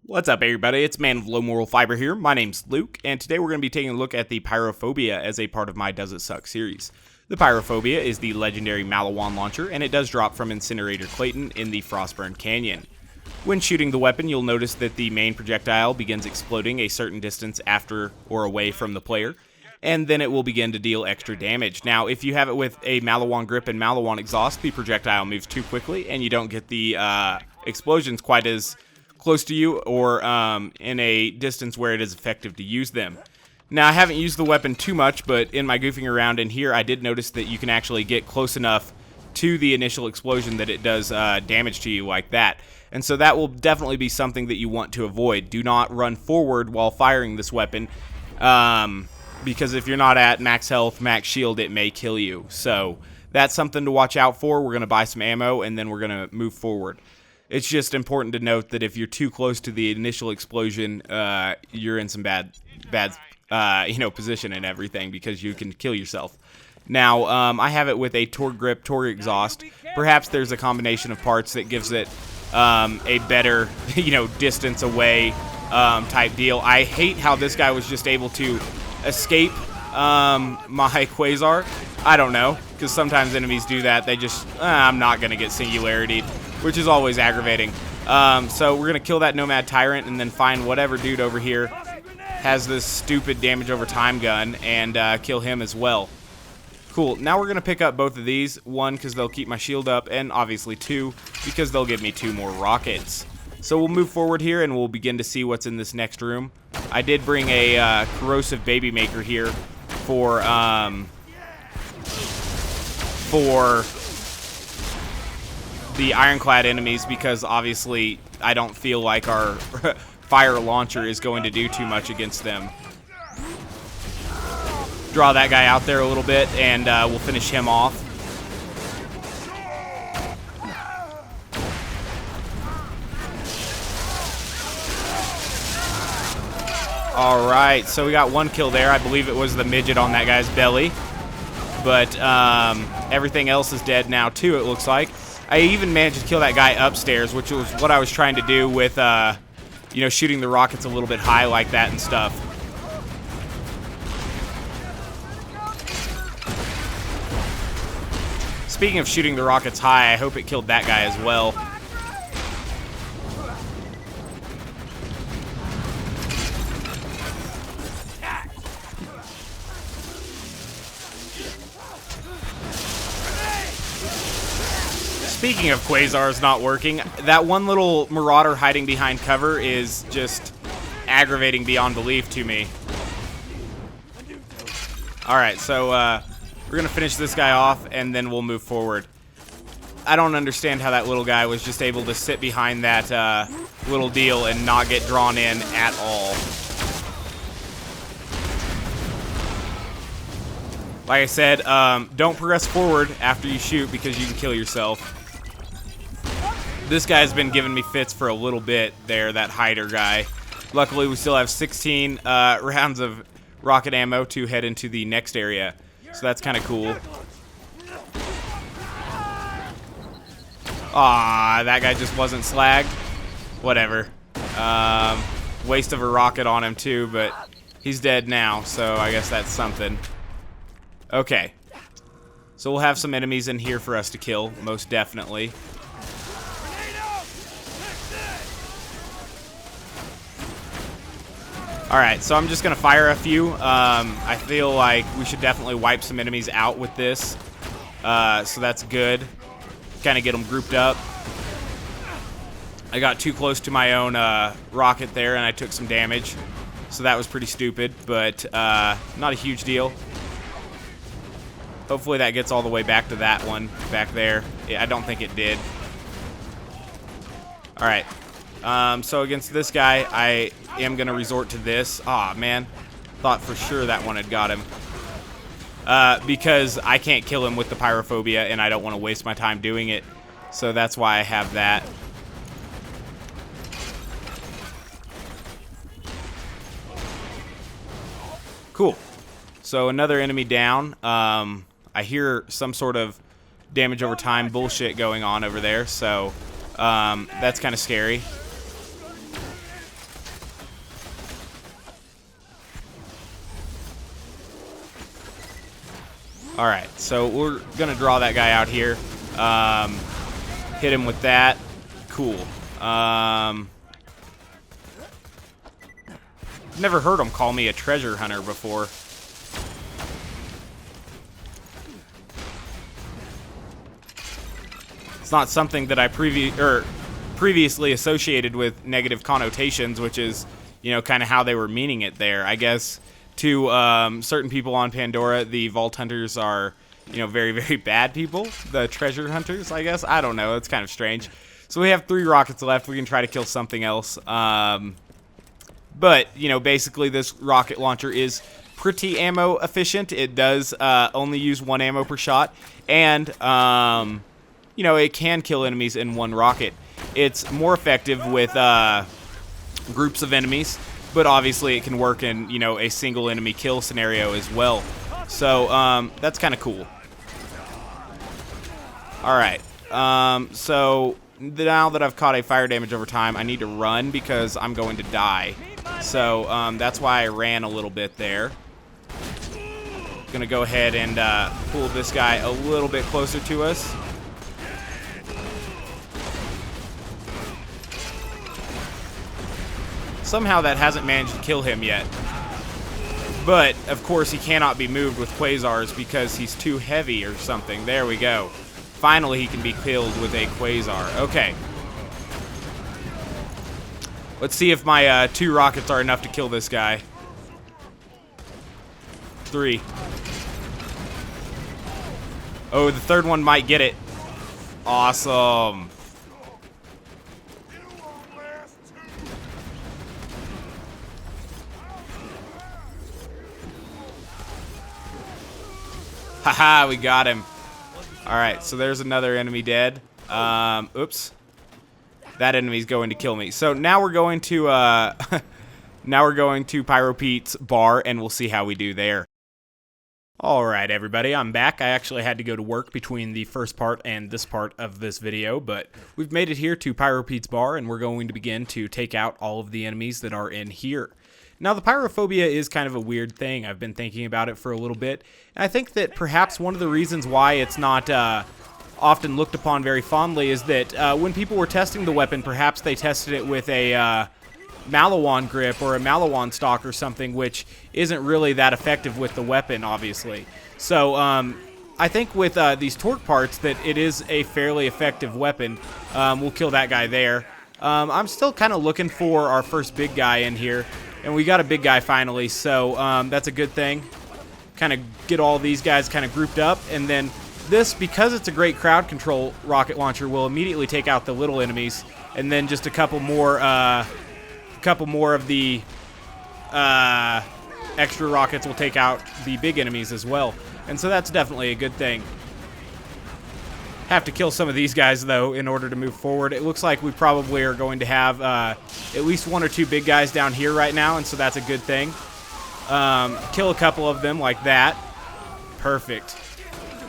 What's up, everybody? It's Man of Low Moral Fiber here. My name's Luke, and today we're going to be taking a look at the Pyrophobia as a part of my Does It Suck series. The Pyrophobia is the legendary Maliwan launcher, and it does drop from Incinerator Clayton in the Frostburn Canyon. When shooting the weapon, you'll notice that the main projectile begins exploding a certain distance after or away from the player, and then it will begin to deal extra damage. Now, if you have it with a Maliwan grip and Maliwan exhaust, the projectile moves too quickly, and you don't get the explosions quite as close to you or in a distance where it is effective to use them. Now, I haven't used the weapon too much, but in my goofing around in here, I did notice that you can actually get close enough to the initial explosion that it does damage to you like that. And so that will definitely be something that you want to avoid. Do not run forward while firing this weapon, because if you're not at max health, max shield, it may kill you. So that's something to watch out for. We're going to buy some ammo, and then we're going to move forward. It's just important to note that if you're too close to the initial explosion, you're in some bad position and everything, because you can kill yourself. Now, I have it with a Torgue grip, Torgue exhaust. Perhaps there's a combination of parts that gives it a better, distance away type deal. I hate how this guy was just able to escape my Quasar. I don't know, because sometimes enemies do that. They just, I'm not going to get singularity'd, which is always aggravating. So we're going to kill that Nomad Tyrant and then find whatever dude over here has this stupid damage over time gun and kill him as well. Cool. Now we're going to pick up both of these. One, because they'll keep my shield up, and obviously two, because they'll give me 2 more rockets. So we'll move forward here and we'll begin to see what's in this next room. I did bring a corrosive baby maker here for the ironclad enemies, because obviously I don't feel like our fire launcher is going to do too much against them. Draw that guy out there a little bit, and we'll finish him off. Alright, so we got 1 kill there. I believe it was the midget on that guy's belly. But everything else is dead now too, it looks like. I even managed to kill that guy upstairs, which was what I was trying to do with, shooting the rockets a little bit high like that and stuff. Speaking of shooting the rockets high, I hope it killed that guy as well. Speaking of Quasars not working, that one little Marauder hiding behind cover is just aggravating beyond belief to me. Alright, so we're going to finish this guy off, and then we'll move forward. I don't understand how that little guy was just able to sit behind that little deal and not get drawn in at all. Like I said, don't progress forward after you shoot, because you can kill yourself. This guy's been giving me fits for a little bit there, that hider guy. Luckily, we still have 16 rounds of rocket ammo to head into the next area. So that's kind of cool. Ah, that guy just wasn't slagged. Whatever. Waste of a rocket on him too, but he's dead now, so I guess that's something. Okay. So we'll have some enemies in here for us to kill, most definitely. Alright, so I'm just going to fire a few. I feel like we should definitely wipe some enemies out with this. So that's good. Kind of get them grouped up. I got too close to my own rocket there, and I took some damage. So that was pretty stupid, but not a huge deal. Hopefully that gets all the way back to that one back there. Yeah, I don't think it did. Alright. So against this guy, I am going to resort to this. Aw, man. Thought for sure that one had got him. Because I can't kill him with the Pyrophobia, and I don't want to waste my time doing it. So that's why I have that. Cool. So another enemy down. I hear some sort of damage over time bullshit going on over there, so that's kind of scary. Alright, so we're going to draw that guy out here. Hit him with that. Cool. Never heard him call me a treasure hunter before. It's not something that I previously associated with negative connotations, which is, you know, kind of how they were meaning it there. I guess to certain people on Pandora, the Vault Hunters are, you know, very, very bad people. The treasure hunters, I guess. I don't know. It's kind of strange. So we have 3 rockets left. We can try to kill something else. But, you know, basically this rocket launcher is pretty ammo efficient. It does only use 1 ammo per shot. And, you know, it can kill enemies in 1 rocket. It's more effective with groups of enemies. But obviously it can work in, you know, a single enemy kill scenario as well. So, that's kind of cool. Alright. So, now that I've caught a fire damage over time, I need to run because I'm going to die. So, that's why I ran a little bit there. Gonna go ahead and pull this guy a little bit closer to us. Somehow that hasn't managed to kill him yet. But, of course, he cannot be moved with quasars because he's too heavy or something. There we go. Finally, he can be killed with a quasar. Okay. Let's see if my 2 rockets are enough to kill this guy. 3. Oh, the 3rd one might get it. Awesome. Haha, we got him. Alright, so there's another enemy dead. Oops. That enemy's going to kill me. So now we're going to now we're going to Pyro Pete's bar, and we'll see how we do there. Alright, everybody, I'm back. I actually had to go to work between the first part and this part of this video, but we've made it here to Pyro Pete's bar, and we're going to begin to take out all of the enemies that are in here. Now, the pyrophobia is kind of a weird thing. I've been thinking about it for a little bit. And I think that perhaps one of the reasons why it's not often looked upon very fondly is that when people were testing the weapon, perhaps they tested it with a Maliwan grip or a Maliwan stock or something, which isn't really that effective with the weapon, obviously. So, I think with these torque parts that it is a fairly effective weapon. We'll kill that guy there. I'm still kind of looking for our first big guy in here. And we got a big guy finally, so that's a good thing. Kind of get all these guys kind of grouped up, and then this, because it's a great crowd control rocket launcher, will immediately take out the little enemies, and then just a couple more of the extra rockets will take out the big enemies as well. And so that's definitely a good thing. Have to kill some of these guys, though, in order to move forward. It looks like we probably are going to have at least 1 or 2 big guys down here right now, and so that's a good thing. Kill a couple of them like that. Perfect.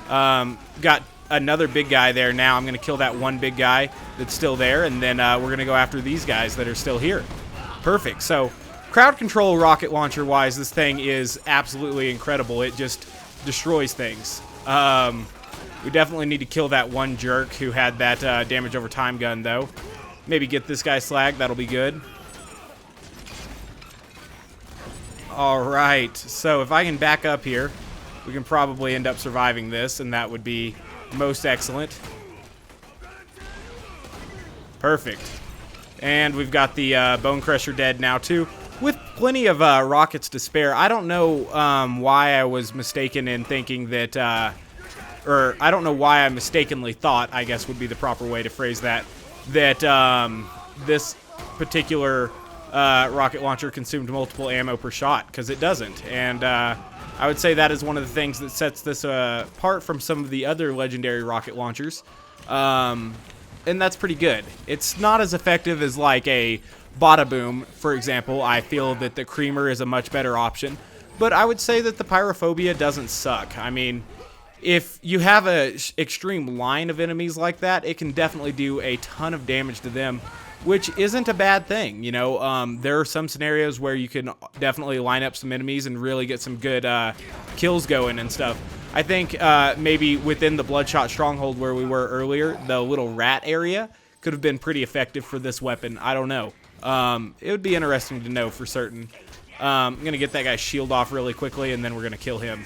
Got another big guy there now. I'm going to kill that 1 big guy that's still there, and then we're going to go after these guys that are still here. Perfect. So, crowd control rocket launcher-wise, this thing is absolutely incredible. It just destroys things. We definitely need to kill that 1 jerk who had that damage over time gun, though. Maybe get this guy slagged. That'll be good. Alright, so if I can back up here, we can probably end up surviving this, and that would be most excellent. Perfect. And we've got the Bone Crusher dead now, too, with plenty of rockets to spare. I don't know why I was mistaken in thinking that... or I don't know why I mistakenly thought, I guess would be the proper way to phrase that, that this particular rocket launcher consumed multiple ammo per shot, because it doesn't. And I would say that is one of the things that sets this apart from some of the other legendary rocket launchers. And that's pretty good. It's not as effective as like a Bada Boom, for example. I feel that the Creamer is a much better option. But I would say that the Pyrophobia doesn't suck. I mean... if you have an extreme line of enemies like that, it can definitely do a ton of damage to them, which isn't a bad thing. You know, there are some scenarios where you can definitely line up some enemies and really get some good kills going and stuff. I think maybe within the Bloodshot Stronghold where we were earlier, the little rat area could have been pretty effective for this weapon. I don't know. It would be interesting to know for certain. I'm going to get that guy's shield off really quickly, and then we're going to kill him.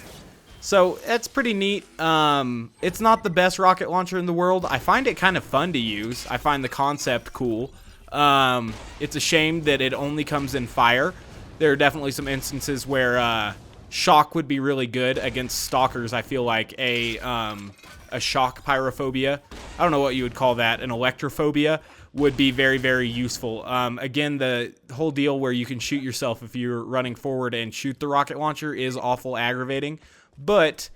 So, that's pretty neat. It's not the best rocket launcher in the world. I find it kind of fun to use. I find the concept cool. It's a shame that it only comes in fire. There are definitely some instances where shock would be really good against stalkers. I feel like a shock pyrophobia, I don't know what you would call that, an electrophobia, would be very, very useful. Again, the whole deal where you can shoot yourself if you're running forward and shoot the rocket launcher is awful aggravating, but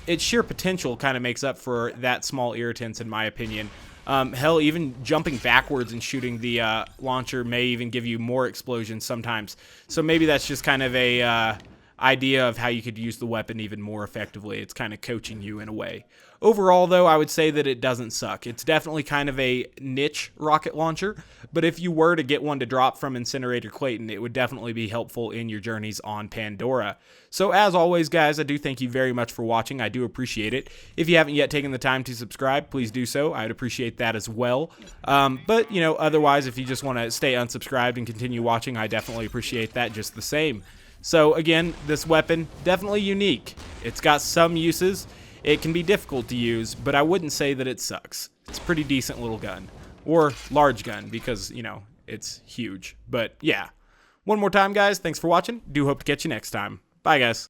its sheer potential kind of makes up for that small irritants, in my opinion. Hell, even jumping backwards and shooting the launcher may even give you more explosions sometimes. So maybe that's just kind of a idea of how you could use the weapon even more effectively. It's kind of coaching you in a way. Overall, though, I would say that it doesn't suck. It's definitely kind of a niche rocket launcher, but if you were to get one to drop from Incinerator Clayton, it would definitely be helpful in your journeys on Pandora. So as always, guys, I do thank you very much for watching. I do appreciate it. If you haven't yet taken the time to subscribe, please do so. I would appreciate that as well. But, you know, otherwise, if you just want to stay unsubscribed and continue watching, I definitely appreciate that just the same. So again, this weapon, definitely unique. It's got some uses. It can be difficult to use, but I wouldn't say that it sucks. It's a pretty decent little gun. Or large gun, because, you know, it's huge. But yeah. One more time, guys, thanks for watching. Do hope to catch you next time. Bye, guys.